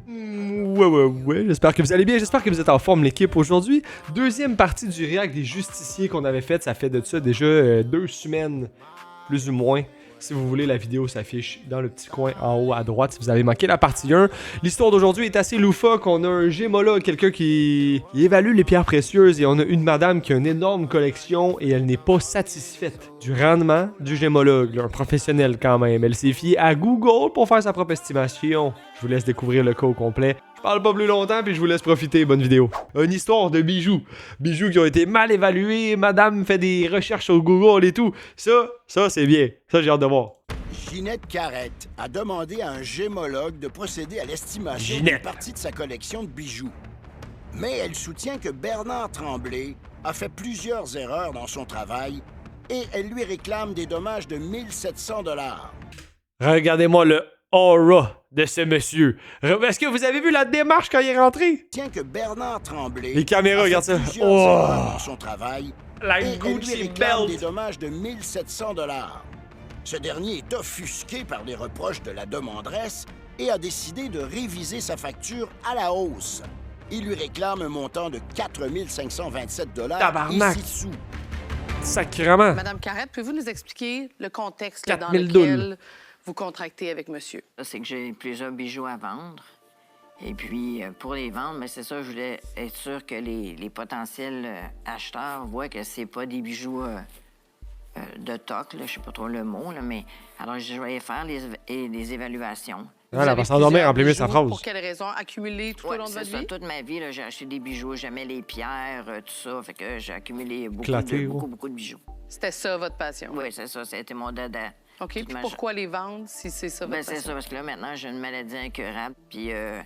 Ouais. J'espère que vous allez bien. J'espère que vous êtes en forme, l'équipe, aujourd'hui. Deuxième partie du React des Justiciers qu'on avait fait. Ça fait de ça déjà 2 semaines, plus ou moins. Si vous voulez, la vidéo s'affiche dans le petit coin en haut à droite si vous avez manqué la partie 1. L'histoire d'aujourd'hui est assez loufoque. On a un gémologue, quelqu'un qui évalue les pierres précieuses, et on a une madame qui a une énorme collection et elle n'est pas satisfaite du rendement du gémologue. Là, un professionnel quand même. Elle s'est fiée à Google pour faire sa propre estimation. Je vous laisse découvrir le cas au complet. Je parle pas plus longtemps puis je vous laisse profiter. Bonne vidéo. Une histoire de bijoux. Bijoux qui ont été mal évalués. Madame fait des recherches sur Google et tout. Ça c'est bien. Ça j'ai hâte de voir. Ginette Carrette a demandé à un gémologue de procéder à l'estimation d'une partie de sa collection de bijoux. Mais elle soutient que Bernard Tremblay a fait plusieurs erreurs dans son travail et elle lui réclame des dommages de 1700 $. Regardez-moi le aura de ce monsieur. Est-ce que vous avez vu la démarche quand il est rentré? Tient que Bernard Tremblay les caméras, regarde ça. Plusieurs erreurs dans son travail La et elle lui Gucci réclame belt. des dommages de 1700 $. Ce dernier est offusqué par les reproches de la demanderesse et a décidé de réviser sa facture à la hausse. Il lui réclame un montant de 4 527 $ Tabarnak. et 6 sous. Sacrement. Madame Carrette, pouvez-vous nous expliquer le contexte là, dans 4000 lequel vous contractez avec monsieur? C'est que j'ai plusieurs bijoux à vendre. Et puis, pour les vendre, mais c'est ça, je voulais être sûr que les potentiels acheteurs voient que c'est pas des bijoux de toc, là, je sais pas trop le mot, là, mais alors je vais faire les évaluations. Elle va s'endormir en plein milieu de sa phrase. Pour quelle raison? Accumuler tout au long de votre vie? Toute ma vie, là, j'ai acheté des bijoux, j'aimais les pierres, tout ça, fait que j'ai accumulé Éclaté, beaucoup de bijoux. C'était ça, votre passion? Oui, c'est ça, ça a été mon dada. OK, puis pourquoi les vendre si c'est ça, votre passion? C'est ça, parce que là, maintenant, j'ai une maladie incurable, puis je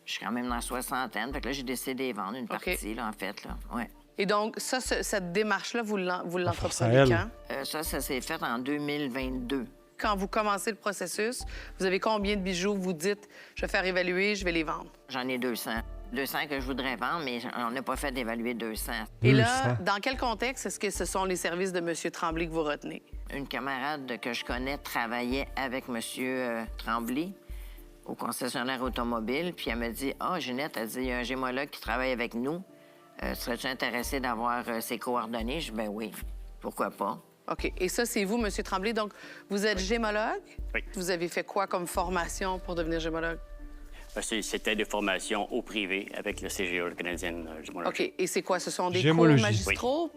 suis quand même dans la soixantaine, fait que là, j'ai décidé de les vendre une partie, là, en fait, là, ouais. Et donc, ça, cette démarche-là, vous l'entreprenez quand? Ça s'est fait en 2022. Quand vous commencez le processus, vous avez combien de bijoux vous dites, je vais faire évaluer, je vais les vendre? J'en ai 200. 200 que je voudrais vendre, mais on n'a pas fait d'évaluer 200. Et là, dans quel contexte est-ce que ce sont les services de M. Tremblay que vous retenez? Une camarade que je connais travaillait avec M. Tremblay au concessionnaire automobile, puis elle me dit « Ah, Ginette, elle dit, il y a un gémologue qui travaille avec nous. Serais-tu intéressé d'avoir ses coordonnées? » Je dis « Ben oui, pourquoi pas? » OK. Et ça, c'est vous, M. Tremblay. Donc, vous êtes gémologue? Oui. Vous avez fait quoi comme formation pour devenir gémologue? C'était des formations au privé avec le CGE, le Canadien Gémologie. OK. Et c'est quoi? Ce sont des Gémologie. cours magistraux?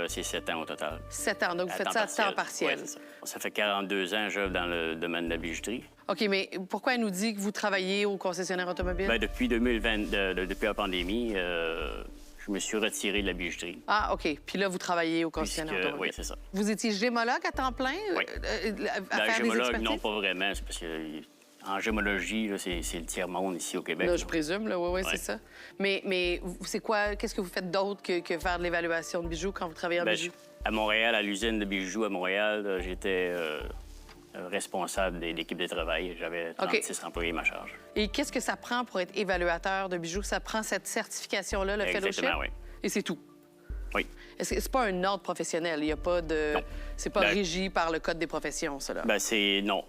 C'est 7 ans au total. 7 ans. Donc, vous faites ça à temps partiel. Oui, c'est ça. Ça fait 42 ans que j'œuvre dans le domaine de la bijouterie. OK, mais pourquoi elle nous dit que vous travaillez au concessionnaire automobile? Bien, depuis 2020, depuis la pandémie, je me suis retiré de la bijouterie. Ah, OK. Puis là, vous travaillez au concessionnaire automobile. Oui, c'est ça. Vous étiez gémologue à temps plein? Oui. À faire des gémologue, expertises? non, pas vraiment. C'est parce que en gémologie, là, c'est le tiers-monde ici au Québec. Là, je présume, là, oui, c'est ça. Mais c'est quoi, qu'est-ce que vous faites d'autre que faire de l'évaluation de bijoux quand vous travaillez en bijoux? À Montréal, à l'usine de bijoux à Montréal, j'étais responsable de l'équipe de travail. J'avais 36 employés à ma charge. Et qu'est-ce que ça prend pour être évaluateur de bijoux? Ça prend cette certification-là, le fellowship? Exactement, oui. Et c'est tout? Oui. C'est pas un ordre professionnel? Il y a pas de... Non. C'est pas régi par le Code des professions, ça, là? C'est non.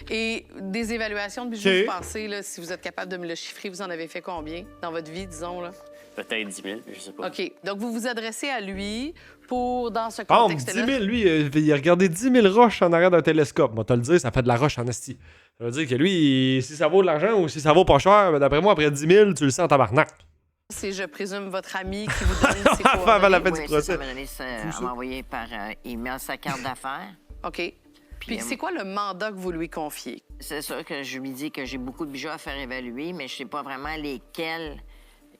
Et des évaluations de bijoux, vous pensez, là, si vous êtes capable de me le chiffrer, vous en avez fait combien dans votre vie, disons, là? Peut-être 10 000, je sais pas. OK. Donc, vous vous adressez à lui pour, dans ce Bam, contexte-là... 10 000, lui, il a regardé 10 000 roches en arrière d'un télescope. Moi, te le dire, ça fait de la roche en esti. Ça veut dire que lui, si ça vaut de l'argent ou si ça vaut pas cher, ben, d'après moi, après 10 000, tu le sens en tabarnak. C'est, je présume, votre ami qui vous donne ses coordonnées. Avant la fin du Oui, procès. ça m'a donné elle m'a envoyé par email sa carte d'affaires. OK. Puis c'est quoi le mandat que vous lui confiez? C'est sûr que je lui dis que j'ai beaucoup de bijoux à faire évaluer, mais je sais pas vraiment lesquels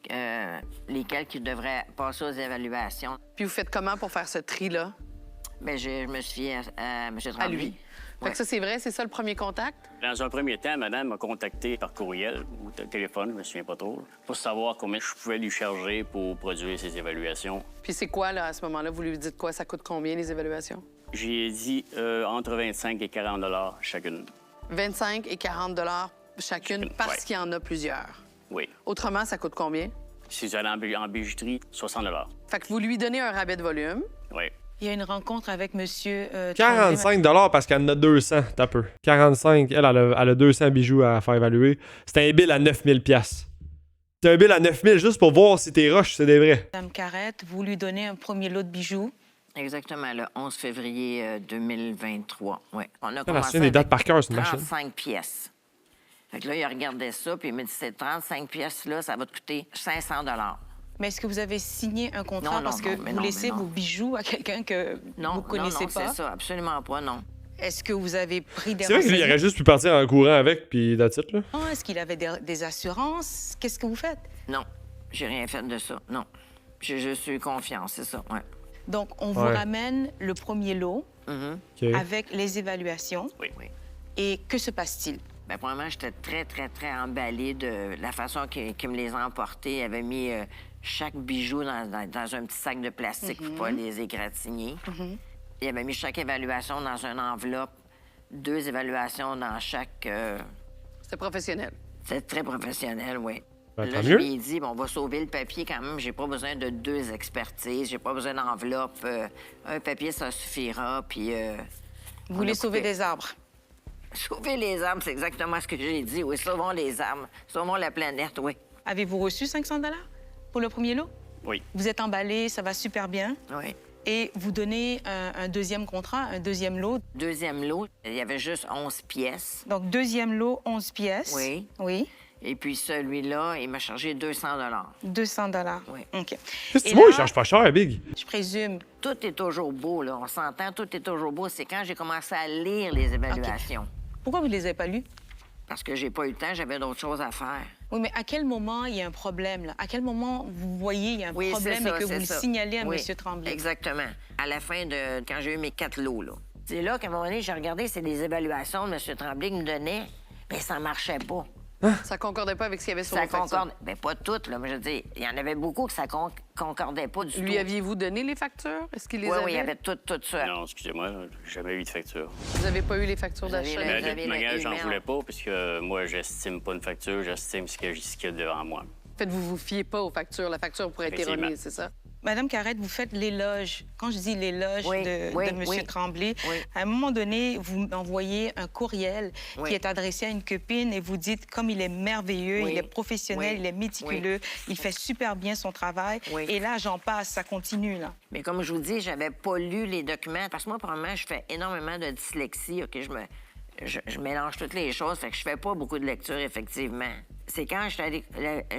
qui devraient passer aux évaluations. Puis vous faites comment pour faire ce tri-là? Bien, je me suis fiée à M. Tremblay. À lui. Fait que ça, c'est vrai? C'est ça le premier contact? Dans un premier temps, madame m'a contacté par courriel ou téléphone, je me souviens pas trop, pour savoir combien je pouvais lui charger pour produire ses évaluations. Puis c'est quoi, là, à ce moment-là? Vous lui dites quoi? Ça coûte combien, les évaluations? J'ai dit entre 25 et 40 $ chacune. 25 et 40 chacune parce qu'il y en a plusieurs. Oui. Autrement, ça coûte combien? Si j'allais en bijouterie, 60 $. Fait que vous lui donnez un rabais de volume. Oui. Il y a une rencontre avec monsieur... 45 parce qu'elle en a 200, t'as peu. 45, elle a 200 bijoux à faire évaluer. C'est un bill à 9000 pièces. C'est un bill à 9000 juste pour voir si tes roches, c'est des vrais. Madame Carrette, vous lui donnez un premier lot de bijoux. Exactement, le 11 février 2023. Oui. On a commencé des dates par cœur, c'est une machine. 35 pièces. Fait que là, il regardait ça, puis il m'a dit, ces 35 pièces-là, ça va te coûter 500 $. Mais est-ce que vous avez signé un contrat Non, parce que vous laissez vos bijoux à quelqu'un que vous ne connaissez pas? Non, c'est ça, absolument pas, non. Est-ce que vous avez pris des C'est vrai que lui, il aurait juste pu partir en courant avec, puis that's it, là. Est-ce qu'il avait des assurances? Qu'est-ce que vous faites? Non, j'ai rien fait de ça, non. J'ai juste eu confiance, c'est ça, ouais. Donc, on vous ramène le premier lot avec les évaluations. Oui. Et que se passe-t-il? Bien, premièrement, j'étais très, très, très emballée de la façon qu'il me les a emportés. Il avait mis chaque bijou dans un petit sac de plastique pour pas les égratigner. Il avait mis chaque évaluation dans une enveloppe, 2 évaluations dans chaque... C'était professionnel. C'était très professionnel, oui. Ben, là, je lui ai dit, bon, on va sauver le papier quand même. J'ai pas besoin de 2 expertises, j'ai pas besoin d'enveloppe. Un papier, ça suffira, puis... Vous voulez sauver des arbres? Sauver les arbres, c'est exactement ce que j'ai dit. Oui, sauvons les arbres. Sauvons la planète, oui. Avez-vous reçu 500 $ pour le premier lot? Oui. Vous êtes emballé, ça va super bien. Oui. Et vous donnez un deuxième contrat, un deuxième lot. Deuxième lot, il y avait juste 11 pièces. Donc, deuxième lot, 11 pièces. Oui. Oui. Et puis celui-là, il m'a chargé 200 $. 200 $. Oui. OK. Qu'est-ce que Et tu vois, il là, charge pas cher, Big. Je présume. Tout est toujours beau, là. On s'entend, tout est toujours beau. C'est quand j'ai commencé à lire les évaluations. Pourquoi vous ne les avez pas lus? Parce que j'ai pas eu le temps, j'avais d'autres choses à faire. Oui, mais à quel moment il y a un problème, là? À quel moment vous voyez il y a un problème c'est ça, et que vous c'est le ça. signalez à Oui, M. Tremblay? Exactement. À la fin de... quand j'ai eu mes 4 lots, là. C'est là qu'à un moment donné, j'ai regardé, c'est des évaluations de M. Tremblay qui me donnait. Bien, ça marchait pas. Ça concordait pas avec ce qu'il y avait sur Ça vos factures. concorde... Bien, pas toutes, là, mais je veux dire, il y en avait beaucoup que ça concordait pas du tout. Lui aviez-vous donné les factures? Est-ce qu'il les Oui, avait? oui, il y avait tout ça. Non, excusez-moi, j'ai jamais eu de facture. Vous n'avez pas eu les factures Vous avez d'achat? le- Mais Vous de avez toute manière, le j'en email. voulais pas, puisque moi, j'estime pas une facture, j'estime ce qu'il y a devant moi. En fait, vous vous fiez pas aux factures. La facture pourrait être Effectivement. erronée, c'est ça? Madame Carrette, vous faites l'éloge. Quand je dis l'éloge Oui, de oui, M. oui. Tremblay, Oui. à un moment donné, vous envoyez un courriel Oui. qui est adressé à une copine et vous dites comme il est merveilleux, Oui. il est professionnel, Oui. il est méticuleux, il fait super bien son travail. Oui. Et là, j'en passe, ça continue, là. Mais comme je vous dis, j'avais pas lu les documents. Parce que moi, probablement, je fais énormément de dyslexie. OK, je mélange toutes les choses. Fait que je fais pas beaucoup de lecture, effectivement. C'est quand j'étais allée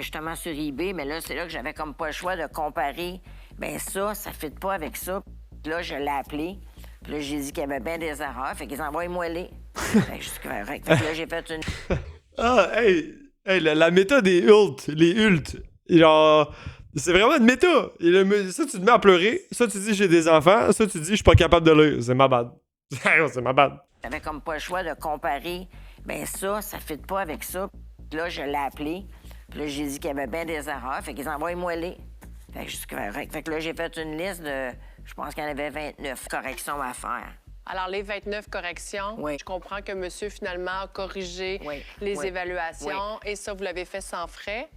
justement sur eBay, mais là, c'est là que j'avais comme pas le choix de comparer. Bien, ça ne fit pas avec ça. Puis là, je l'ai appelé. Puis là, j'ai dit qu'il y avait bien des erreurs. Fait qu'ils envoient-moi les. Fait que je suis correct. Fait que là, j'ai fait une... Ah, hey, la méta des Hult, les Hult. Genre, c'est vraiment une méta. Ça, tu te mets à pleurer. Ça, tu dis j'ai des enfants. Ça, tu dis je suis pas capable de lire. C'est ma bad. C'est ma bad. J'avais comme pas le choix de comparer. Bien, ça ne fit pas avec ça. Puis là, je l'ai appelé. Puis là, j'ai dit qu'il y avait bien des erreurs. Fait qu'ils envoient-moi les. Fait que je suis correct. Fait que là, j'ai fait une liste de... Je pense qu'il y en avait 29 corrections à faire. Alors, les 29 corrections, Oui. je comprends que monsieur, finalement, a corrigé Oui. les Oui. évaluations. Et ça, vous l'avez fait sans frais,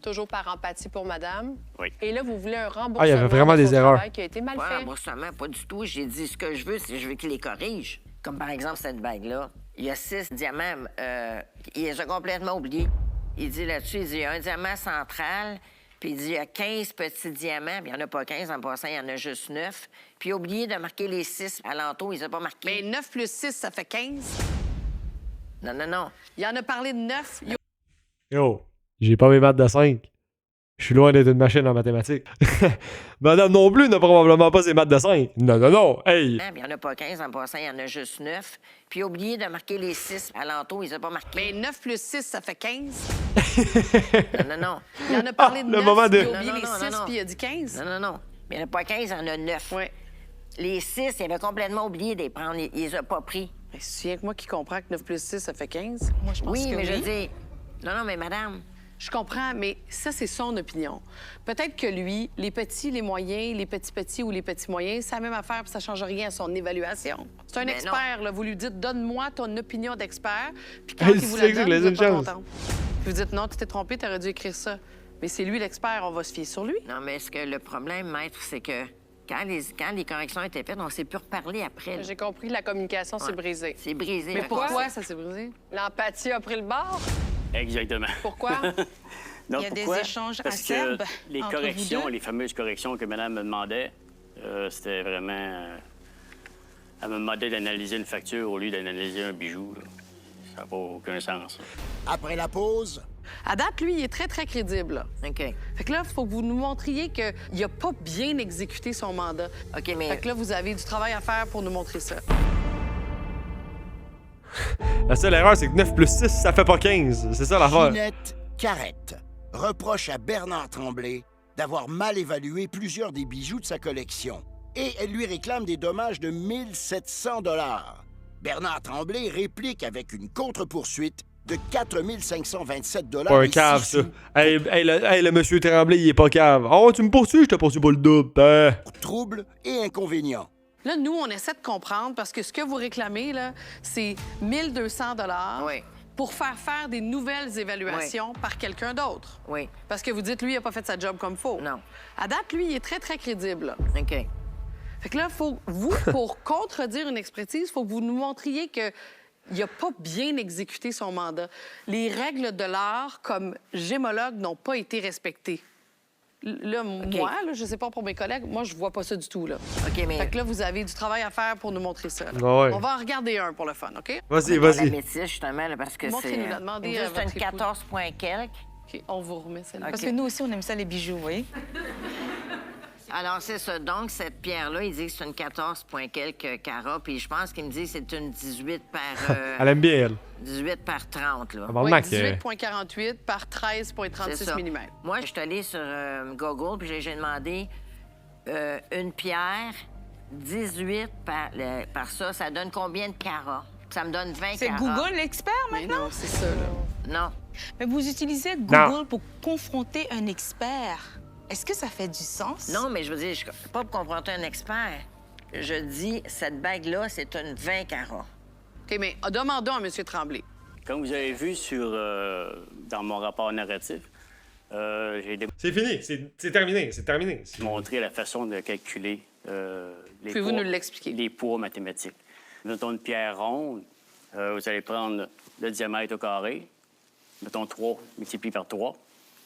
toujours par empathie pour madame. Oui. Et là, vous voulez un remboursement Ah, il y avait vraiment de des son erreurs. travail qui a été mal Pas fait. remboursement, pas du tout. J'ai dit ce que je veux, c'est que je veux qu'il les corrige. Comme par exemple cette bague-là. Il y a 6 diamants. Il les a complètement oubliés. Il dit là-dessus, il dit, il y a un diamant central, puis il dit, il y a 15 petits diamants. Puis il n'y en a pas 15, en passant, il y en a juste 9. Puis il a oublié de marquer les 6 alentours, il les a pas marqués. Mais 9 plus 6, ça fait 15. Non, non, non. Il en a parlé de 9. Yo, j'ai pas mes maths de 5. Je suis loin d'être une machine en mathématiques. Madame non plus n'a probablement pas ses maths de 5. Non, non, non. Hey! Puis il n'y en a pas 15, en passant, il y en a juste 9. Puis il a oublié de marquer les 6 alentours, il les a pas marqués. Mais 9 plus 6, ça fait 15. Non, non, non. Il en a parlé de le 9, moment de- puis il a oublié Non, les non, 6, non, non. puis il a dit 15. Non, non, non. Mais il n'y en a pas 15, il y en a 9. Oui. Les 6, il avait complètement oublié de les prendre. Il les a pas pris. Mais c'est rien que moi qui comprends que 9 plus 6, ça fait 15. Moi, je pense Oui, que mais oui. je dis... Non, non, mais madame... Je comprends, mais ça, c'est son opinion. Peut-être que lui, les petits, les moyens, les petits ou les petits moyens, c'est la même affaire, puis ça change rien à son évaluation. C'est un Mais expert, là. Vous lui dites, donne-moi ton opinion d'expert, puis quand Hey, il vous c'est la que donne, je vous laisse êtes une pas chance. contente. Vous dites, non, tu t'es trompé, t'aurais dû écrire ça. Mais c'est lui l'expert, on va se fier sur lui. Non, mais est-ce que le problème, maître, c'est que quand les corrections étaient faites, on s'est pu reparler après. là. J'ai compris, la communication s'est Ouais. brisée. C'est brisé. Mais la pourquoi conversation. ça s'est brisé? L'empathie a pris le bord. Exactement. Pourquoi? Non, Il y a des pourquoi? échanges Parce que acerbes les entre vous corrections, deux? les fameuses corrections que madame me demandait, c'était vraiment... elle me demandait d'analyser une facture au lieu d'analyser un bijou. Là. Ça n'a pas aucun sens. Après la pause, À date, lui, il est très, très crédible. Là. OK. Fait que là, il faut que vous nous montriez qu'il n'a pas bien exécuté son mandat. OK, mais... Fait que là, vous avez du travail à faire pour nous montrer ça. La seule erreur, c'est que 9 plus 6, ça fait pas 15. C'est ça l'affaire. Ginette Carrette reproche à Bernard Tremblay d'avoir mal évalué plusieurs des bijoux de sa collection. Et elle lui réclame des dommages de 1700 $. Bernard Tremblay réplique avec une contre-poursuite de 4527 $. Pas un cave, ça. Hey, le monsieur Tremblay, il est pas cave. Oh, tu me poursuis, je te poursuis pas le double. Hein. Pour troubles et inconvénients. Là, nous, on essaie de comprendre parce que ce que vous réclamez, là, c'est 1200 Oui, pour faire des nouvelles évaluations par quelqu'un d'autre. oui. Parce que vous dites, lui, il n'a pas fait sa job comme faut. Non. À date, lui, il est très, très crédible. Là. OK. Fait que là, pour contredire une expertise, il faut que vous nous montriez qu'il n'a pas bien exécuté son mandat. Les règles de l'art, comme gémologue, n'ont pas été respectées. Là, moi, là, je sais pas pour mes collègues, moi, je vois pas ça du tout, là. OK, mais... Fait que là, vous avez du travail à faire pour nous montrer ça. là. Ah ouais. On va en regarder un pour le fun, OK? Vas-y, Dans la vas-y. métisse, justement, là, parce que c'est... Montrez-nous la, demandez Ils me à disent que c'est votre une époux. 14 points quelques. OK, on vous remet celle-là. Parce que nous aussi, on aime ça, les bijoux, vous voyez? Alors, c'est ça. Donc, cette pierre-là, il dit que c'est une 14 points quelques carats, puis je pense qu'il me dit que c'est une 18 par... Elle aime bien, elle. 18 par 30, là. Ah, bon, Oui, Mac, 18,48 par C'est 13,36 ça. mm. Moi, je suis allée sur Google, puis j'ai demandé une pierre 18 par ça. Ça donne combien de carats? Ça me donne 20 C'est carats. Google l'expert, Mais maintenant? non, c'est ça, là. Non. Mais vous utilisez Google pour confronter un expert. Est-ce que ça fait du sens? Non, mais je veux dire, je suis pas pour confronter un expert. Je dis, cette bague-là, c'est une 20 carats. OK, mais demandons à M. Tremblay. Comme vous avez vu dans mon rapport narratif, j'ai C'est fini, c'est terminé, c'est terminé. démontré la façon de calculer les Pouvez-vous poids, nous l'expliquer? les poids mathématiques. Mettons une pierre ronde, vous allez prendre le diamètre au carré, mettons 3 multiplié par 3,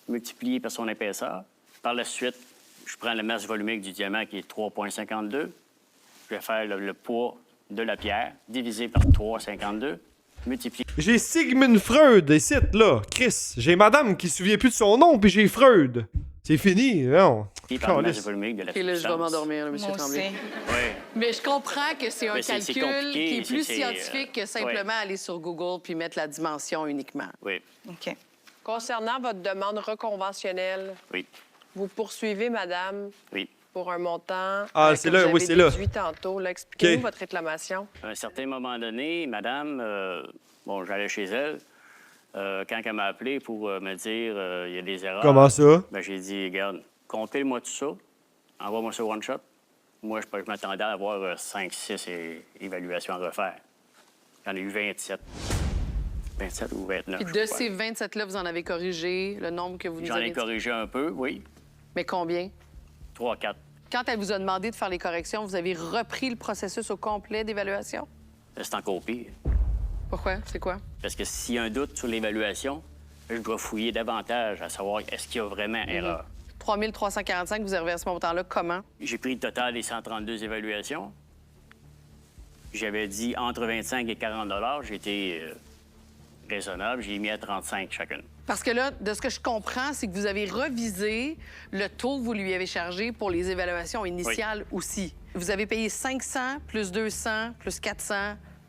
multiplié par son épaisseur. Par la suite, je prends la masse volumique du diamant qui est 3,52. Je vais faire le poids de la pierre divisé par 3,52, multiplié. J'ai Sigmund Freud ici, là. Chris, j'ai madame qui se souvient plus de son nom, puis j'ai Freud. C'est fini, non. Par la masse Calisse. volumique de la OK, là, je vais puissance. m'endormir, là, M. Moi Tremblay. aussi. Oui. Mais je comprends que c'est un Mais c'est calcul compliqué, qui est plus c'est- scientifique que simplement ouais. aller sur Google puis mettre la dimension uniquement. Oui, OK. Concernant votre demande reconventionnelle, oui, vous poursuivez, madame, oui. pour un montant... Ah, que c'est vous là, oui, avez c'est là. déduit tantôt. Là, expliquez-nous OK. votre réclamation. À un certain moment donné, madame, j'allais chez elle. Quand elle m'a appelé pour me dire il y a des erreurs. Comment ça? Ben, j'ai dit, regarde, compile-moi tout ça, envoie-moi ça one shot. Moi, je m'attendais à avoir 5-6 évaluations à refaire. J'en ai eu 27. 27 ou 29. Puis je de sais ces pas. 27-là, vous en avez corrigé le nombre que vous nous J'en avez ai dit. corrigé un peu, oui. Mais combien? 3, 4. Quand elle vous a demandé de faire les corrections, vous avez repris le processus au complet d'évaluation? C'est encore pire. Pourquoi? C'est quoi? Parce que s'il y a un doute sur l'évaluation, je dois fouiller davantage à savoir est-ce qu'il y a vraiment erreur. 3 345, vous avez à ce montant-là, comment? J'ai pris le total des 132 évaluations. J'avais dit entre 25 et 40 $. J'ai été raisonnable. J'ai mis à 35 chacune. Parce que là, de ce que je comprends, c'est que vous avez revisé le taux que vous lui avez chargé pour les évaluations initiales aussi. Vous avez payé 500, plus 200, plus 400,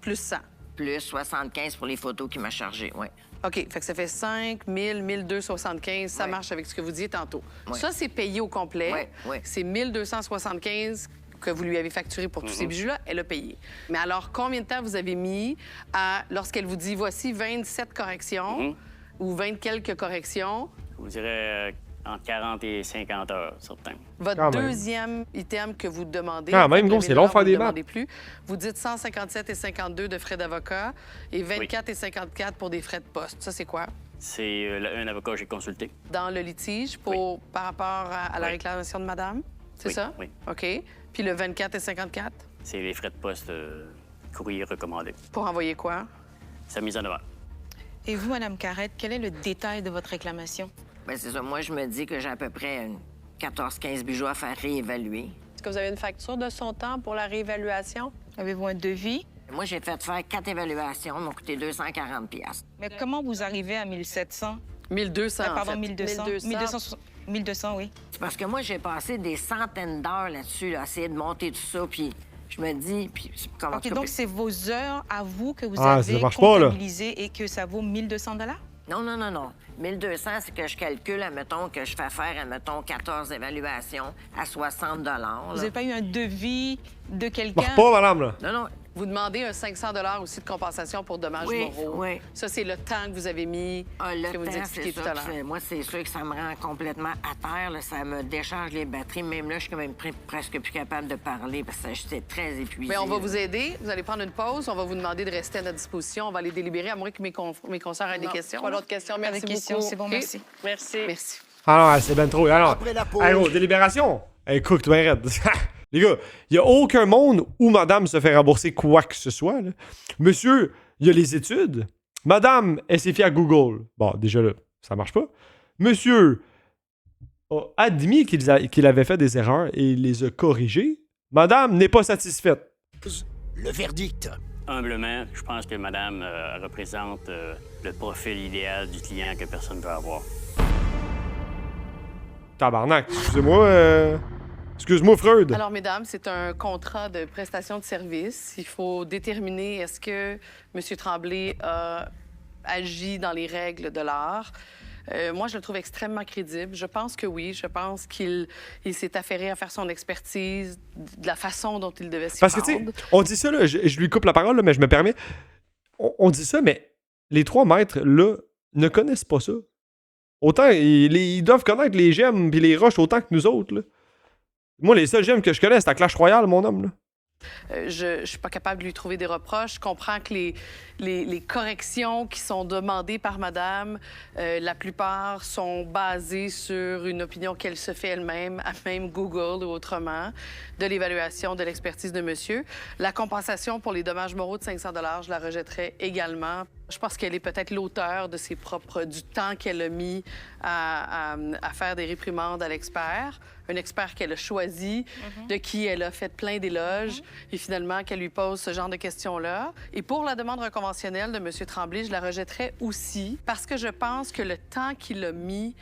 plus 100. Plus 75 pour les photos qu'il m'a chargées, oui. OK, fait que ça fait 5 000, 1275. Ça Ouais. marche avec ce que vous disiez tantôt. Ouais. Ça, c'est payé au complet. Ouais, ouais. C'est 1275 que vous lui avez facturé pour tous ces bijoux-là. Elle a payé. Mais alors, combien de temps vous avez mis à, lorsqu'elle vous dit, voici 27 corrections ou 20 quelques corrections, Je vous dirais entre 40 et 50 heures, certains. votre Quand même. deuxième item que vous demandez... Quand même, vous gros, levez c'est le long bras, faire vous des le maths. demandez plus. Vous dites 157 et 52 de frais d'avocat et 24 et 54 pour des frais de poste. Ça, c'est quoi? C'est un avocat que j'ai consulté. Dans le litige par rapport à la Oui. réclamation de madame? C'est Oui, ça? oui. OK. Puis le 24 et 54? C'est les frais de poste courrier recommandés. Pour envoyer quoi? Sa mise en demeure. Et vous, Madame Carrette, quel est le détail de votre réclamation? Bien, c'est ça. Moi, je me dis que j'ai à peu près 14-15 bijoux à faire réévaluer. Est-ce que vous avez une facture de son temps pour la réévaluation? Avez-vous un devis? Moi, j'ai fait faire 4 évaluations, m'ont coûté 240 $. Mais comment vous arrivez à 1700? 1200, Ah, pardon, en fait. 1200. 1200, oui. C'est parce que moi, j'ai passé des centaines d'heures là-dessus, là, à essayer de monter tout ça, puis je me dis... Puis, comment OK, donc c'est vos heures à vous que vous Ah, avez ça marche pas, là. comptabilisées et que ça vaut 1200 $? Non, non, non, non. 1200, c'est que je calcule, admettons, que je fais faire, admettons, 14 évaluations à 60 $. Vous n'avez pas eu un devis de Marche quelqu'un? pas, madame, là. Non, non. Vous demandez un 500 aussi de compensation pour dommages Oui, moraux. oui. Ça, c'est le temps que vous avez mis, Le que vous nous temps, expliquez c'est tout à ça. l'heure. Moi, c'est sûr que ça me rend complètement à terre. Là. Ça me décharge les batteries. Même là, je suis quand même presque plus capable de parler parce que j'étais très épuisée. Mais on va là. vous aider. Vous allez prendre une pause. On va vous demander de rester à notre disposition. On va aller délibérer, à moins que mes consoeurs aient des Non, questions. Pas d'autres questions. Pas Merci de questions, beaucoup. c'est bon, OK? merci. Merci. Merci. Ah non, c'est ben trop. Alors, Après la pause. hey, gros, délibération. Écoute, ben raide. Les gars, il n'y a aucun monde où madame se fait rembourser quoi que ce soit. Là. Monsieur, il y a les études. Madame, elle s'est fiée à Google. Bon, déjà là, ça marche pas. Monsieur a admis qu'il avait fait des erreurs et il les a corrigées. Madame n'est pas satisfaite. Le verdict. Humblement, je pense que madame représente le profil idéal du client que personne ne veut avoir. Tabarnak, excusez-moi. Excuse-moi, Freud. Alors, mesdames, c'est un contrat de prestation de service. Il faut déterminer est-ce que M. Tremblay a agi dans les règles de l'art. Moi, je le trouve extrêmement crédible. Je pense que oui. Je pense qu'il s'est affairé à faire son expertise de la façon dont il devait s'y Parce que, prendre. tu sais, on dit ça, là, je lui coupe la parole, là, mais je me permets. On dit ça, mais les 3 maîtres, là, ne connaissent pas ça. Autant, ils doivent connaître les gemmes et les roches autant que nous autres, là. Moi, les seuls gemmes que je connais, c'est à Clash Royale, mon homme, là. Je suis pas capable de lui trouver des reproches. Je comprends que les corrections qui sont demandées par madame, la plupart sont basées sur une opinion qu'elle se fait elle-même, à même Google ou autrement, de l'évaluation de l'expertise de monsieur. La compensation pour les dommages moraux de 500 $, je la rejetterai également. Je pense qu'elle est peut-être l'auteur de du temps qu'elle a mis à faire des réprimandes à l'expert. Un expert qu'elle a choisi, de qui elle a fait plein d'éloges, et finalement qu'elle lui pose ce genre de questions-là. Et pour la demande reconventionnelle de M. Tremblay, je la rejetterai aussi, parce que je pense que le temps qu'il a mis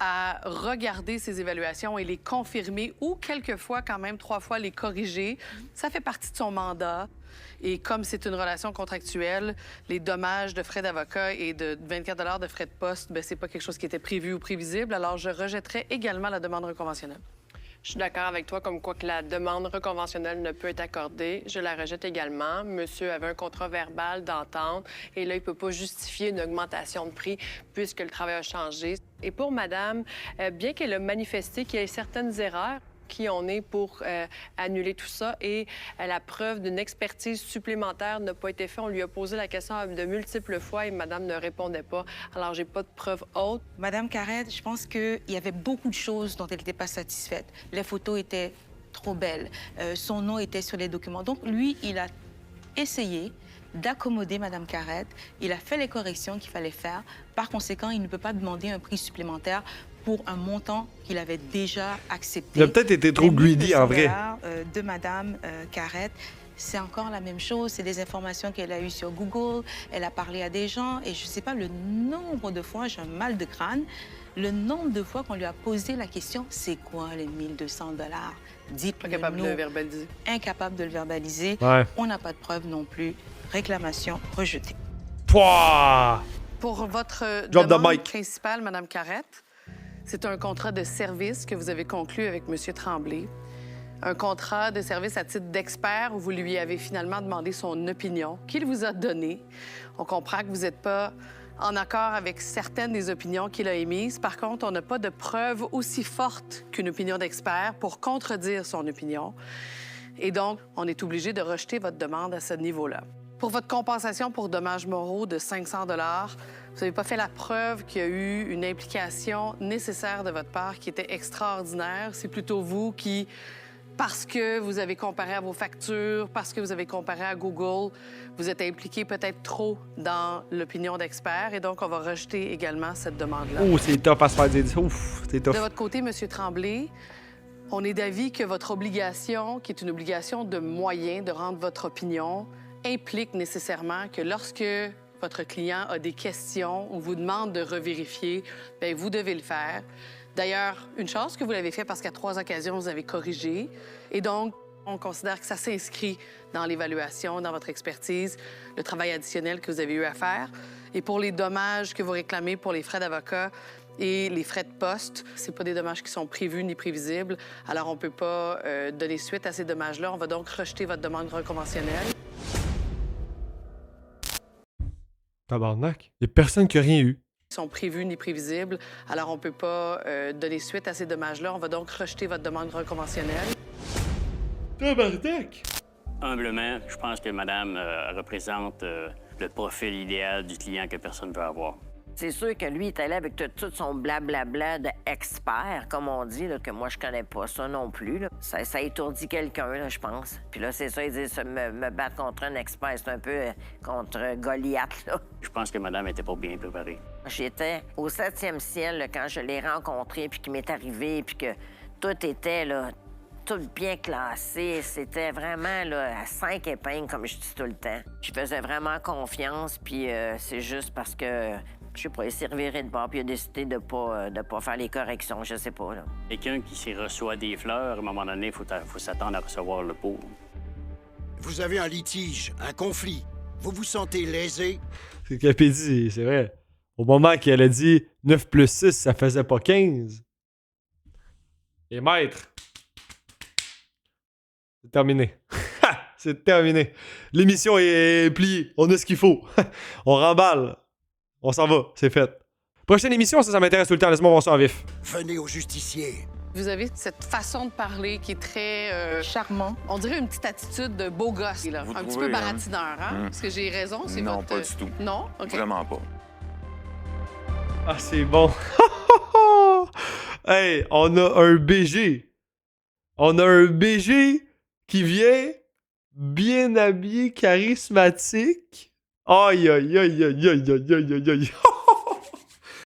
à regarder ses évaluations et les confirmer, ou quelquefois, quand même, 3 fois les corriger, ça fait partie de son mandat. Et comme c'est une relation contractuelle, les dommages de frais d'avocat et de 24 $ de frais de poste, bien, c'est pas quelque chose qui était prévu ou prévisible. Alors, je rejetterai également la demande reconventionnelle. Je suis d'accord avec toi, comme quoi que la demande reconventionnelle ne peut être accordée. Je la rejette également. Monsieur avait un contrat verbal d'entente et là, il ne peut pas justifier une augmentation de prix puisque le travail a changé. Et pour madame, bien qu'elle a manifesté qu'il y ait certaines erreurs, qui on est pour annuler tout ça. Et la preuve d'une expertise supplémentaire n'a pas été faite. On lui a posé la question de multiples fois et madame ne répondait pas. Alors, j'ai pas de preuve haute. Madame Carrette, je pense qu'il y avait beaucoup de choses dont elle n'était pas satisfaite. Les photos étaient trop belles. Son nom était sur les documents. Donc, lui, il a essayé d'accommoder Madame Carrette. Il a fait les corrections qu'il fallait faire. Par conséquent, il ne peut pas demander un prix supplémentaire pour un montant qu'il avait déjà accepté. Il a peut-être été trop greedy, en vrai. De Madame Carrette, c'est encore la même chose. C'est des informations qu'elle a eues sur Google. Elle a parlé à des gens et je ne sais pas le nombre de fois, j'ai un mal de crâne, le nombre de fois qu'on lui a posé la question, c'est quoi les 1200 $? Dites-le nous. Incapable de le verbaliser. Incapable de le verbaliser. Ouais. On n'a pas de preuve non plus. Réclamation rejetée. Pouah! Pour votre Drop the demande mic. principale, Madame Carrette, c'est un contrat de service que vous avez conclu avec M. Tremblay. Un contrat de service à titre d'expert où vous lui avez finalement demandé son opinion, qu'il vous a donnée. On comprend que vous n'êtes pas en accord avec certaines des opinions qu'il a émises. Par contre, on n'a pas de preuve aussi forte qu'une opinion d'expert pour contredire son opinion. Et donc, on est obligé de rejeter votre demande à ce niveau-là. Pour votre compensation pour dommages moraux de 500 $, vous n'avez pas fait la preuve qu'il y a eu une implication nécessaire de votre part qui était extraordinaire. C'est plutôt vous qui parce que vous avez comparé à vos factures, parce que vous avez comparé à Google, vous êtes impliqué peut-être trop dans l'opinion d'experts et donc on va rejeter également cette demande-là. Oh, c'est tough à se faire dire. Ouf, c'est tough. De votre côté, M. Tremblay, on est d'avis que votre obligation, qui est une obligation de moyens de rendre votre opinion, implique nécessairement que lorsque votre client a des questions ou vous demande de revérifier, bien, vous devez le faire. D'ailleurs, une chance que vous l'avez fait parce qu'à 3 occasions, vous avez corrigé. Et donc, on considère que ça s'inscrit dans l'évaluation, dans votre expertise, le travail additionnel que vous avez eu à faire. Et pour les dommages que vous réclamez pour les frais d'avocat et les frais de poste, c'est pas des dommages qui sont prévus ni prévisibles. Alors, on peut pas donner suite à ces dommages-là. On va donc rejeter votre demande reconventionnelle. Tabarnak. Il y a personne qui a rien eu. Sont prévus ni prévisibles. Alors, on peut pas donner suite à ces dommages-là. On va donc rejeter votre demande reconventionnelle. Tabarnak. Humblement, je pense que madame représente le profil idéal du client que personne ne veut avoir. C'est sûr que lui est allé avec tout son blablabla d'expert, comme on dit, là, que moi, je connais pas ça non plus. Là. Ça étourdit quelqu'un, là, je pense. Puis là, c'est ça, il dit me battre contre un expert. C'est un peu contre Goliath, là. Je pense que madame était pas bien préparée. J'étais au 7e ciel là, quand je l'ai rencontré, puis qu'il m'est arrivé, puis que tout était, là, tout bien classé. C'était vraiment, là, à 5 épingles, comme je dis tout le temps. Je faisais vraiment confiance, puis c'est juste parce que... Je sais pas, il s'est reviré de bord, puis il a décidé de pas faire les corrections, je sais pas, là. Quelqu'un qui s'y reçoit des fleurs, à un moment donné, il faut s'attendre à recevoir le pot. Vous avez un litige, un conflit. Vous vous sentez lésé? C'est ce qu'elle a dit, c'est vrai. Au moment qu'elle a dit 9 plus 6, ça faisait pas 15. Et maître, c'est terminé. C'est terminé. L'émission est pliée. On a ce qu'il faut. On remballe. On s'en va. C'est fait. Prochaine émission, ça m'intéresse tout le temps. Laisse-moi voir ça en vif. Venez au justicier. Vous avez cette façon de parler qui est très... Charmant. On dirait une petite attitude de beau gosse, là. Vous Un petit trouvez, peu hein? baratineur, hein? Est-ce que j'ai raison? C'est Non, votre... pas du tout. Non? OK. Vraiment pas. Ah, c'est bon. Hey, on a un BG. On a un BG qui vient bien habillé, charismatique. Aïe, aïe, aïe, aïe, aïe, aïe, aïe, aïe, aïe.